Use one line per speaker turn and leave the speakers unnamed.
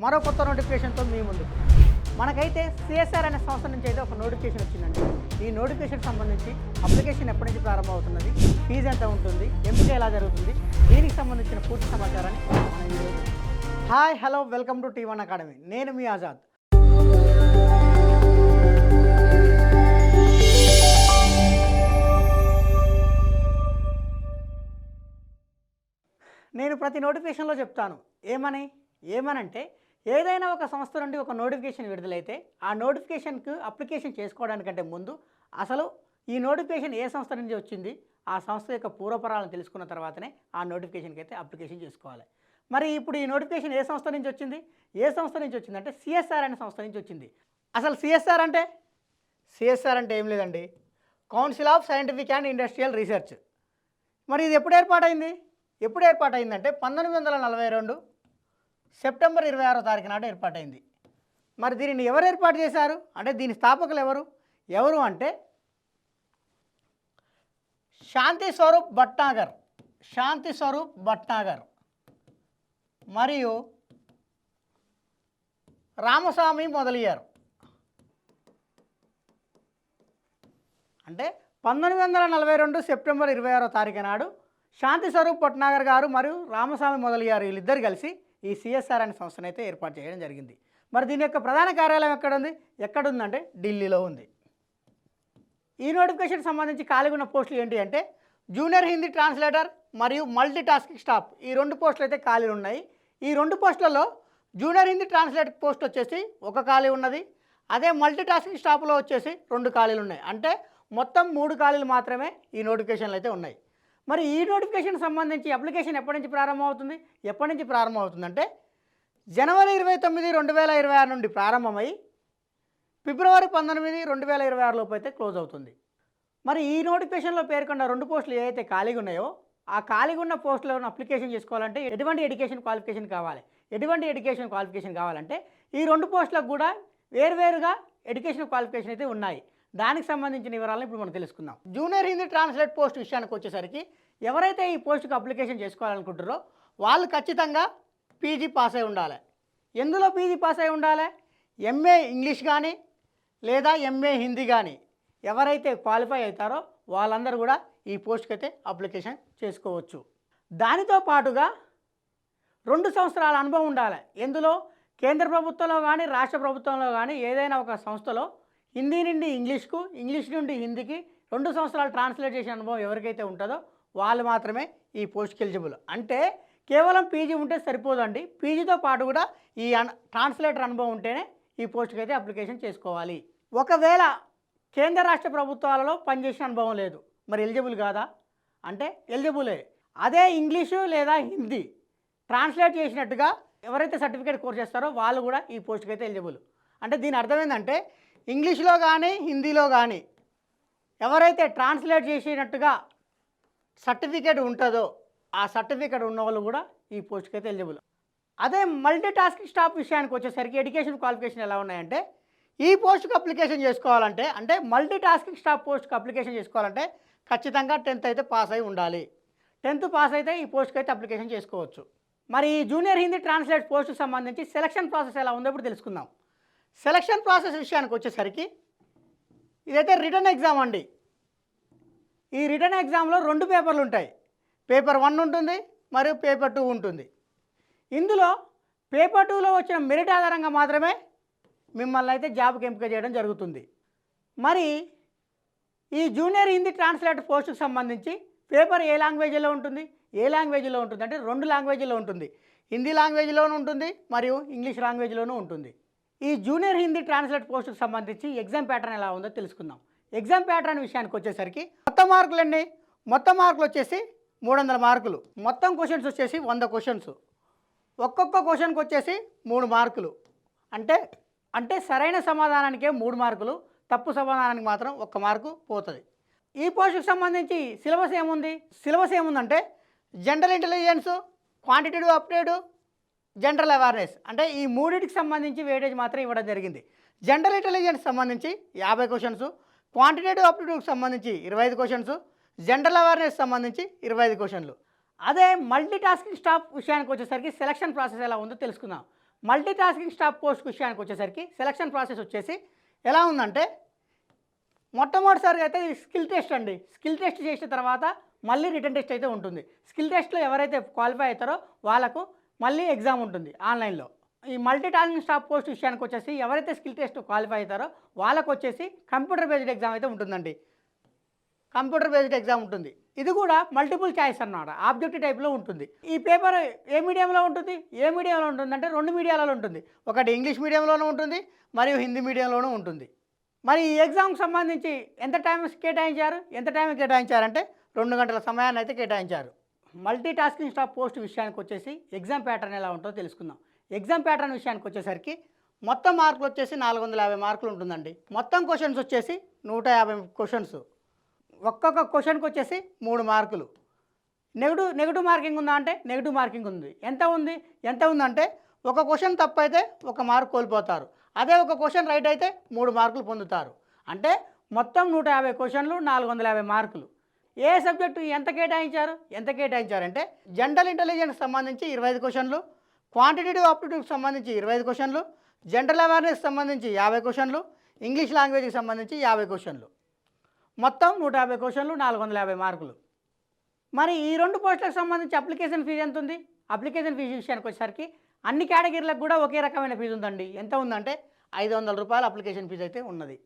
మరో కొత్త నోటిఫికేషన్తో మీ ముందుకు. మనకైతే సిఎస్ఆర్ అనే సంస్థ నుంచి అయితే ఒక నోటిఫికేషన్ వచ్చిందండి. ఈ నోటిఫికేషన్ సంబంధించి అప్లికేషన్ ఎప్పటి నుంచి ప్రారంభమవుతున్నది, ఫీజు ఎంత ఉంటుంది, ఎంపిక ఎలా జరుగుతుంది, దీనికి సంబంధించిన పూర్తి సమాచారాన్ని మనం ఈరోజు. Hi hello welcome to T1 academy. నేను మీ ఆజాద్. నేను ప్రతి నోటిఫికేషన్లో చెప్తాను ఏమనంటే ఏదైనా ఒక సంస్థ నుండి ఒక నోటిఫికేషన్ విడుదలైతే ఆ నోటిఫికేషన్కు అప్లికేషన్ చేసుకోవడానికంటే ముందు అసలు ఈ నోటిఫికేషన్ ఏ సంస్థ నుంచి వచ్చింది, ఆ సంస్థ యొక్క పూర్వపరాలను తెలుసుకున్న తర్వాతనే ఆ నోటిఫికేషన్కి అయితే అప్లికేషన్ చేసుకోవాలి. మరి ఇప్పుడు ఈ నోటిఫికేషన్ ఏ సంస్థ నుంచి వచ్చింది, అంటే సిఎస్ఆర్ అనే సంస్థ నుంచి వచ్చింది. అసలు సిఎస్ఆర్ అంటే ఏం లేదండి, council of scientific and industrial research. మరి ఇది ఎప్పుడు ఏర్పాటైందంటే 1942 సెప్టెంబర్ 26వ తారీఖు నాడు ఏర్పాటైంది. మరి దీనిని ఎవరు ఏర్పాటు చేశారు అంటే దీని స్థాపకులు ఎవరు అంటే శాంతి స్వరూప్ భట్నాగర్ మరియు రామస్వామి మొదలయ్యారు. అంటే 1942 సెప్టెంబర్ 26వ తారీఖు నాడు శాంతి స్వరూప్ భట్నాగర్ గారు మరియు రామస్వామి మొదలయ్యారు వీళ్ళిద్దరు కలిసి ఈ సిఎస్ఆర్ అనే సంస్థను అయితే ఏర్పాటు చేయడం జరిగింది. మరి దీని యొక్క ప్రధాన కార్యాలయం ఎక్కడుందంటే ఢిల్లీలో ఉంది. ఈ నోటిఫికేషన్ సంబంధించి ఖాళీగా ఉన్న పోస్టులు ఏంటి అంటే జూనియర్ హిందీ ట్రాన్స్లేటర్ మరియు మల్టీ టాస్కింగ్ స్టాఫ్, ఈ 2 పోస్టులు అయితే ఖాళీలు ఉన్నాయి. ఈ 2 పోస్టులలో జూనియర్ హిందీ ట్రాన్స్లేటర్ పోస్ట్ వచ్చేసి 1 ఖాళీ ఉన్నది. అదే మల్టీ టాస్కింగ్ స్టాఫ్లో వచ్చేసి 2 ఖాళీలు ఉన్నాయి. అంటే మొత్తం 3 ఖాళీలు మాత్రమే ఈ నోటిఫికేషన్లు అయితే ఉన్నాయి. మరి ఈ నోటిఫికేషన్ సంబంధించి అప్లికేషన్ ఎప్పటి నుంచి ప్రారంభమవుతుందంటే జనవరి 29, 2026 నుండి ప్రారంభమై ఫిబ్రవరి 19, 2026 లోపు అయితే క్లోజ్ అవుతుంది. మరి ఈ నోటిఫికేషన్లో పేర్కొన్న 2 పోస్టులు ఏవైతే ఖాళీగా ఉన్నాయో ఆ ఖాళీగా ఉన్న పోస్టులను అప్లికేషన్ చేసుకోవాలంటే ఎటువంటి ఎడ్యుకేషన్ క్వాలిఫికేషన్ కావాలంటే ఈ 2 పోస్టులకు కూడా వేరువేరుగా ఎడ్యుకేషన్ క్వాలిఫికేషన్ అయితే ఉన్నాయి. దానికి సంబంధించిన వివరాలను ఇప్పుడు మనం తెలుసుకుందాం. జూనియర్ హిందీ ట్రాన్స్లేట్ పోస్ట్ విషయానికి వచ్చేసరికి ఎవరైతే ఈ పోస్టుకు అప్లికేషన్ చేసుకోవాలనుకుంటారో వాళ్ళు ఖచ్చితంగా పీజీ పాస్ అయి ఉండాలి. ఎందులో పీజీ పాస్ అయి ఉండాలి? ఎంఏ ఇంగ్లీష్ కానీ లేదా ఎంఏ హిందీ కానీ ఎవరైతే క్వాలిఫై అవుతారో వాళ్ళందరూ కూడా ఈ పోస్ట్కి అయితే అప్లికేషన్ చేసుకోవచ్చు. దానితో పాటుగా 2 సంవత్సరాల అనుభవం ఉండాలి. ఎందులో? కేంద్ర ప్రభుత్వంలో కానీ రాష్ట్ర ప్రభుత్వంలో కానీ ఏదైనా ఒక సంస్థలో హిందీ నుండి ఇంగ్లీష్కు, ఇంగ్లీష్ నుండి హిందీకి 2 సంవత్సరాలు ట్రాన్స్లేట్ చేసిన అనుభవం ఎవరికైతే ఉంటుందో వాళ్ళు మాత్రమే ఈ పోస్ట్కి ఎలిజిబుల్. అంటే కేవలం పీజీ ఉంటే సరిపోదండి, పీజీతో పాటు కూడా ఈ ట్రాన్స్లేటర్ అనుభవం ఉంటేనే ఈ పోస్ట్కి అయితే అప్లికేషన్ చేసుకోవాలి. ఒకవేళ కేంద్ర రాష్ట్ర ప్రభుత్వాలలో పనిచేసిన అనుభవం లేదు, మరి ఎలిజిబుల్ కాదా అంటే ఎలిజిబులే. అదే ఇంగ్లీషు లేదా హిందీ ట్రాన్స్లేట్ చేసినట్టుగా ఎవరైతే సర్టిఫికేట్ కోర్స్ చేస్తారో వాళ్ళు కూడా ఈ పోస్ట్కి అయితే ఎలిజిబుల్. అంటే దీని అర్థం ఏంటంటే ఇంగ్లీష్లో కానీ హిందీలో కానీ ఎవరైతే ట్రాన్స్లేట్ చేసినట్టుగా సర్టిఫికేట్ ఉంటుందో ఆ సర్టిఫికేట్ ఉన్న వాళ్ళు కూడా ఈ పోస్ట్కి అయితే ఎలిజిబుల్. అదే మల్టీ టాస్కింగ్ స్టాఫ్ విషయానికి వచ్చేసరికి ఎడ్యుకేషన్ క్వాలిఫికేషన్ ఎలా ఉన్నాయంటే ఈ పోస్ట్కి అప్లికేషన్ చేసుకోవాలంటే అంటే మల్టీ టాస్కింగ్ స్టాఫ్ పోస్ట్కి అప్లికేషన్ చేసుకోవాలంటే ఖచ్చితంగా 10th అయితే పాస్ అయి ఉండాలి. 10th పాస్ అయితే ఈ పోస్ట్కి అయితే అప్లికేషన్ చేసుకోవచ్చు. మరి ఈ జూనియర్ హిందీ ట్రాన్స్లేట్ పోస్ట్కి సంబంధించి సెలక్షన్ ప్రాసెస్ ఎలా ఉందో ఇప్పుడు తెలుసుకుందాం. సెలక్షన్ ప్రాసెస్ విషయానికి వచ్చేసరికి ఇదైతే రిటర్న్ ఎగ్జామ్ అండి. ఈ రిటర్న్ ఎగ్జామ్లో 2 పేపర్లు ఉంటాయి. పేపర్ 1 ఉంటుంది మరియు పేపర్ 2 ఉంటుంది. ఇందులో పేపర్ 2లో వచ్చిన మెరిట్ ఆధారంగా మాత్రమే మిమ్మల్ని అయితే జాబ్కి ఎంపిక చేయడం జరుగుతుంది. మరి ఈ జూనియర్ హిందీ ట్రాన్స్లేట్ పోస్టుకు సంబంధించి పేపర్ ఏ లాంగ్వేజ్లో ఉంటుంది అంటే 2 లాంగ్వేజ్లో ఉంటుంది. హిందీ లాంగ్వేజ్లోనూ ఉంటుంది మరియు ఇంగ్లీష్ లాంగ్వేజ్లోనూ ఉంటుంది. ఈ జూనియర్ హిందీ ట్రాన్స్లేట్ పోస్టుకు సంబంధించి ఎగ్జామ్ ప్యాటర్న్ ఎలా ఉందో తెలుసుకుందాం. ఎగ్జామ్ ప్యాటర్న్ విషయానికి వచ్చేసరికి మొత్తం మార్కులు వచ్చేసి 300 మార్కులు. మొత్తం క్వశ్చన్స్ వచ్చేసి 100 క్వశ్చన్స్. ఒక్కొక్క క్వశ్చన్కి వచ్చేసి 3 మార్కులు. అంటే సరైన సమాధానానికే 3 మార్కులు, తప్పు సమాధానానికి మాత్రం 1 మార్కు పోతుంది. ఈ పోస్టుకు సంబంధించి సిలబస్ ఏముందంటే general intelligence, quantitative aptitude, general awareness, అంటే ఈ 3టికి సంబంధించి వెయిటేజ్ మాత్రం ఇవ్వడం జరిగింది. జనరల్ ఇంటెలిజెన్స్ సంబంధించి 50 క్వశ్చన్స్, క్వాంటిటేటివ్ అప్టిట్యూడ్కి సంబంధించి 25 క్వశ్చన్స్, జనరల్ అవేర్నెస్ సంబంధించి 25 క్వశ్చన్లు. అదే మల్టీ టాస్కింగ్ స్టాఫ్ విషయానికి వచ్చేసరికి సెలక్షన్ ప్రాసెస్ ఎలా ఉందో తెలుసుకుందాం. మల్టీ టాస్కింగ్ స్టాఫ్ పోస్ట్ విషయానికి వచ్చేసరికి సెలక్షన్ ప్రాసెస్ వచ్చేసి ఎలా ఉందంటే, మొట్టమొదటిసారిగా అయితే ఇది స్కిల్ టెస్ట్ అండి. స్కిల్ టెస్ట్ చేసిన తర్వాత మళ్ళీ రిటర్న్ టెస్ట్ అయితే ఉంటుంది. స్కిల్ టెస్ట్‌లో ఎవరైతే క్వాలిఫై అవుతారో వాళ్ళకు మళ్ళీ ఎగ్జామ్ ఉంటుంది ఆన్లైన్‌లో. ఈ మల్టీ టాస్కింగ్ స్టాఫ్ పోస్ట్ విషయానికి వచ్చేసి ఎవరైతే స్కిల్ టెస్ట్ క్వాలిఫై అవుతారో వాళ్ళకు వచ్చేసి కంప్యూటర్ బేస్డ్ ఎగ్జామ్ అయితే ఉంటుందండి. కంప్యూటర్ బేస్డ్ ఎగ్జామ్ ఉంటుంది. ఇది కూడా మల్టిపుల్ చాయిస్ అన్నమాట. ఆబ్జెక్టివ్ టైప్‌లో ఉంటుంది. ఈ పేపర్ ఏ మీడియంలో ఉంటుంది? ఏ మీడియంలో ఉంటుందంటే 2 మీడియాలలో ఉంటుంది. ఒకటి ఇంగ్లీష్ మీడియంలోనూ ఉంటుంది, మరియు హిందీ మీడియంలోనూ ఉంటుంది. మరి ఈ ఎగ్జామ్‌కి సంబంధించి ఎంత టైం కేటాయించారు? ఎంత టైం కేటాయించారంటే 2 గంటల సమయాన్ని అయితే కేటాయించారు. మల్టీ టాస్కింగ్ స్టాఫ్ పోస్ట్ విషయానికి వచ్చేసి ఎగ్జామ్ ప్యాటర్న్ ఎలా ఉంటుందో తెలుసుకుందాం. ఎగ్జామ్ ప్యాటర్న్ విషయానికి వచ్చేసరికి మొత్తం మార్కులు వచ్చేసి 450 మార్కులు ఉంటుందండి. మొత్తం క్వశ్చన్స్ వచ్చేసి 150 క్వశ్చన్స్. ఒక్కొక్క క్వశ్చన్కి వచ్చేసి 3 మార్కులు. నెగటివ్ మార్కింగ్ ఉందా అంటే నెగటివ్ మార్కింగ్ ఉంది. ఎంత ఉందంటే ఒక క్వశ్చన్ తప్పు అయితే 1 మార్క్ కోల్పోతారు. అదే ఒక క్వశ్చన్ రైట్ అయితే 3 మార్కులు పొందుతారు. అంటే మొత్తం 150 క్వశ్చన్లు 450 మార్కులు. ఏ సబ్జెక్టు ఎంత కేటాయించారంటే జనరల్ ఇంటెలిజెన్స్ సంబంధించి 25 క్వశ్చన్లు, క్వాంటిటేటివ్ ఆప్టిట్యూడ్కి సంబంధించి 25 క్వశ్చన్లు, జనరల్ అవేర్నెస్ సంబంధించి 50 క్వశ్చన్లు, ఇంగ్లీష్ లాంగ్వేజ్కి సంబంధించి 50 క్వశ్చన్లు. మొత్తం 150 క్వశ్చన్లు 450 మార్కులు. మరి ఈ 2 పోస్టులకు సంబంధించి అప్లికేషన్ ఫీజు ఎంత ఉంది? అప్లికేషన్ ఫీజు విషయానికి వచ్చేసరికి అన్ని కేటగిరీలకు కూడా ఒకే రకమైన ఫీజు ఉందండి. ఎంత ఉందంటే రూ. 500 అప్లికేషన్ ఫీజు అయితే ఉన్నది.